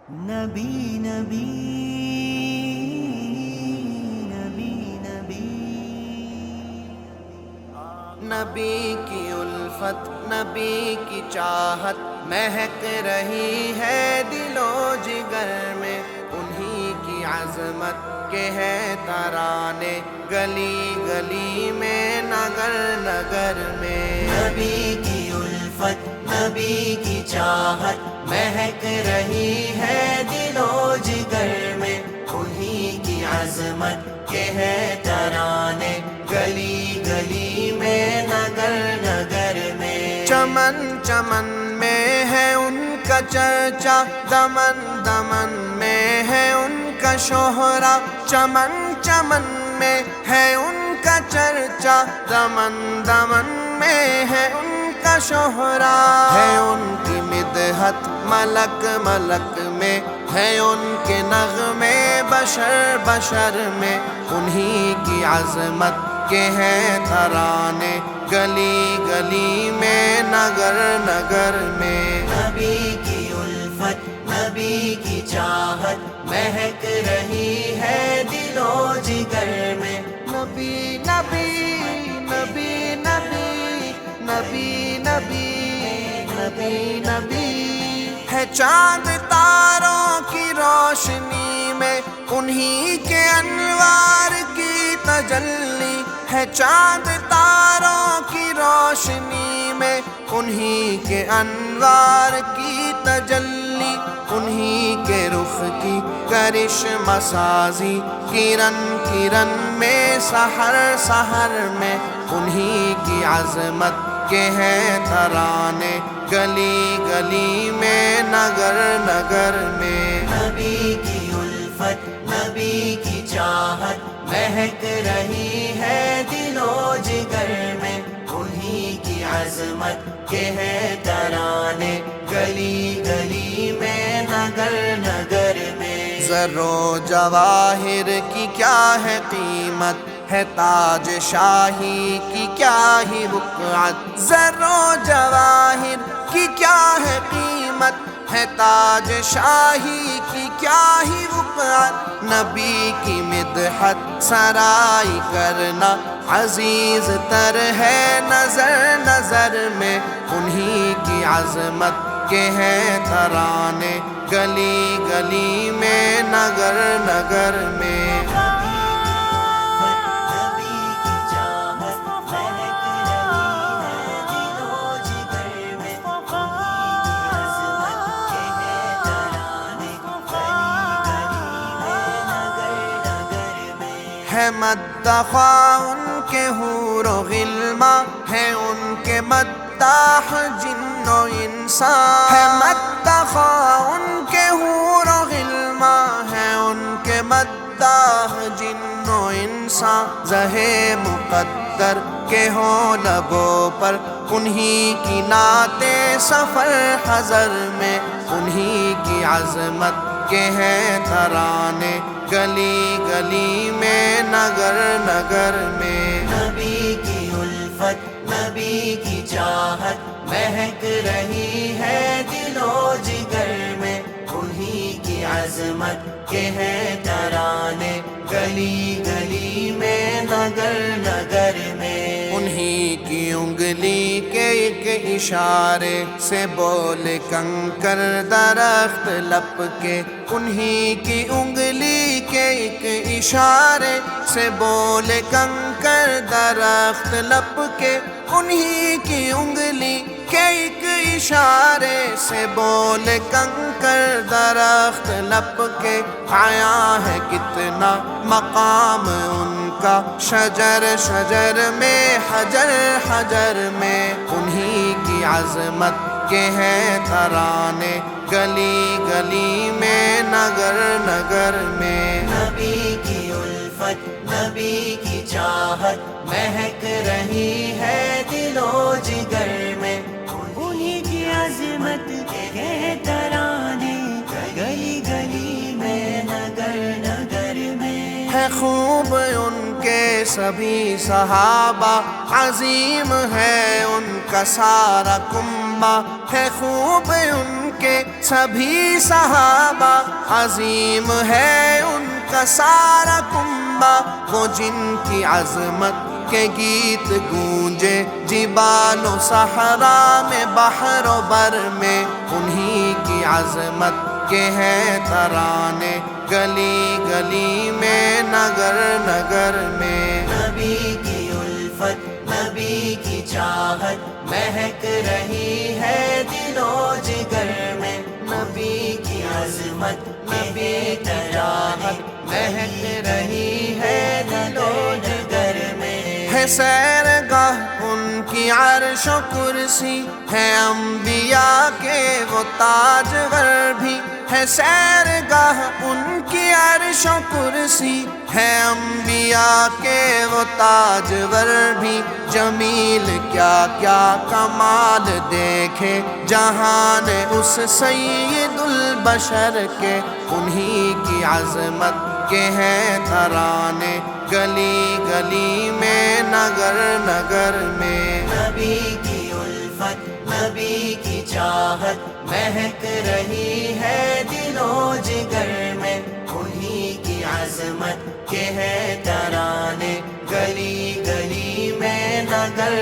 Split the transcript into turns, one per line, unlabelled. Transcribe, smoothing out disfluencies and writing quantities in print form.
نبی نبی نبی نبی
نبی کی الفت، نبی کی چاہت مہک رہی ہے دل و جگر میں، انہی کی عظمت کے ہے ترانے گلی گلی میں، نگر نگر میں۔
نبی کی الفت، نبی کی چاہت مہک رہی ہے دل و جگر میں، انہی کی عظمت کے ہے ترانے گلی گلی میں، نگر نگر میں۔
چمن چمن میں ہے ان کا چرچا، دمن دمن میں ہے ان کا شہرا، چمن چمن میں ہے ان کا چرچا، دمن دمن میں ہے ان کا شہرا، ہے ان کی مدحت ملک ملک میں، ہے ان کے نغمے بشر بشر میں، انہی کی عظمت کے ہیں ترانے گلی گلی میں، نگر نگر میں۔
نبی کی الفت، نبی کی چاہت مہک رہی ہے دل و جگر میں،
نبی نبی نبی نبی نبی نبی نبی نبی، ہے چاند تاروں کی روشنی میں، انہی کے انوار کی تجلی، ہے چاند تاروں کی روشنی میں، انہی کے انوار کی تجلی، انہی کے رخ کی کرشمہ سازی، کرن کرن میں سحر سحر میں، انہی کی عظمت کے ہیں ترانے گلی گلی میں، نگر نگر میں۔
نبی کی الفت، نبی کی چاہت مہک رہی ہے دل و جگر میں، انہی کی عظمت کے ہے ترانے گلی گلی میں، نگر نگر میں۔
زر و جواہر کی کیا ہے قیمت، ہے تاج شاہی کی کیا ہی بقعت، زر و جواہر کی کیا ہے قیمت، ہے تاج شاہی کی کیا ہی وقعت، نبی کی مدحت سرائی کرنا عزیز تر ہے نظر نظر میں، انہی کی عظمت کے ہیں ترانے گلی گلی میں، نگر نگر میں۔ ہے مداح ان کے حور و غلما، ہے ان کے مداح جن و انسان، ہے مداح ان کے حور و غلما، ہے ان کے مداح جن و انسان، زہے مقدر کے ہوں لبوں پر، انہی کی نعتیں سفر حضر میں، انہی کی عظمت کے ہیں ترانے گلی گلی میں، نگر نگر میں۔
نبی کی الفت، نبی کی چاہت مہک رہی ہے دل و جگر میں، انہی کی عظمت کے ہیں ترانے گلی گلی میں، نگر نگر میں۔
انہی کی انگلی کے ایک اشارے سے بولے کنکر درخت لپ کے، انہی کی انگلی کے ایک اشارے سے بولے کنکر درخت لپ کے، انہی کی انگلی کے ایک اشارے سے بولے کنکر درخت لپ کے، آیا ہے کتنا مقام ان کا شجر شجر میں، حجر حجر میں، انہی کی عظمت کے ہیں ترانے گلی گلی میں، نگر نگر میں۔
نبی کی الفت، نبی کی چاہت مہک رہی ہے دل و جگر میں، انہی کی عظمت کے ترانے گلی گلی میں، نگر نگر میں۔
ہے خوب ان کے سبھی صحابہ، عظیم ہے ان کا سارا کنبہ، ہے خوب ان کے سبھی صحابہ، عظیم ہے ان کا سارا کنبہ، وہ جن کی عظمت کے گیت گونجے جبال و صحرا میں، بحر و بر میں، انہی کی عظمت کے ہیں ترانے، گلی گلی میں، نگر نگر میں۔
نبی کی الفت، نبی کی چاہت مہک رہی ہے دل و جگر میں، نبی کی عظمت، نبی ترانے مہک رہی ہے دل و جگر میں۔
ہے سیرگاہ ان کی عرش و کرسی، ہے انبیاء کے وہ تاجور بھی، ہے سیرگاہ ان کی عرش و کرسی، ہے انبیاء کے وہ تاجور بھی، جمیل کیا کیا کمال دیکھے جہان اس سید البشر کے، انہی کی عظمت کے ہیں ترانے، گلی گلی میں، نگر نگر میں۔
نبی کی الفت، نبی کی چاہت مہک رہی ہے دل و جگر میں، انہی کی عظمت کے ہیں ترانے، گلی گلی میں، نگر